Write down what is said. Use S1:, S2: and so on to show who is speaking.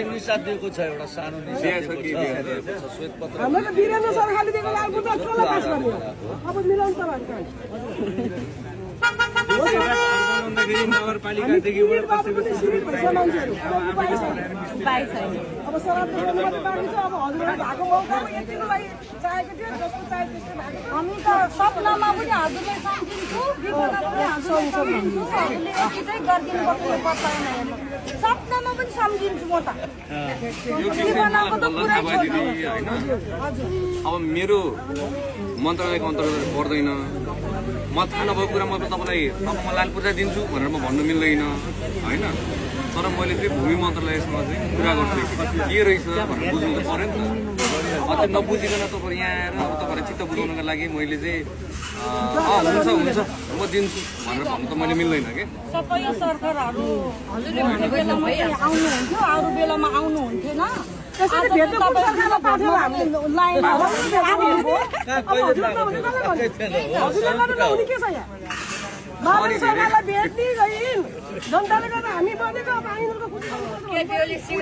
S1: निसाथ दिएको छ एउटा सानो
S2: हाम्रो वीरेन्द्र सरकारले दिएको लालको त ठुलो पास गर्यो अब मिलाउनु पर्छ नगरपालिकादेखिबाट अब सराब बाँकी छ अब हजुरलाई भएको मौका यतिको लागि चाहेको थियो जस्तो चाहे त्यस्तो भएको
S3: हामी त सपनामा पनि हजुरलाई सम्झिन्छु विपदमा पनि हजुरलाई सम्झिन्छु हजुरले यति चाहिँ गरिदिनु पर्ने पर्दैन हेर्नु सपनामा पनि सम्झिन्छु म त विपदको त पुरै छोड्नु हजुर
S4: अब मेरो मन्त्रालयको अन्तर्गत पर्दैन म थाहा नभएको कुरा म तपाईँलाई म लालपूर्जा दिन्छु भनेर म भन्नु मिल्दैन होइन तर मैले चाहिँ भूमि मन्त्रालयसँग चाहिँ कुरा गर्छु के रहेछ भनेर बुझ्नु त पऱ्यो नि त अझै नबुझिकन तपाईँ यहाँ आएर तपाईँलाई चित्त बुझाउनको लागि मैले चाहिँ हुन्छ हुन्छ म दिन्छु भनेर भन्नु त मैले मिल्दैन कि
S3: सबै सरकारहरू हजुरले भन्ने बेलामा आउनुहुन्थ्यो अरू बेलामा आउनुहुन्थेन
S2: त्यसरी भेट्नु कुन सरकारलाई पाठ्यो हामीले लाइन हुने के छ यहाँ मानव सरकारलाई भेट्ने गइन् जनताले गर्दा हामी बनेको अब आइनको खुसी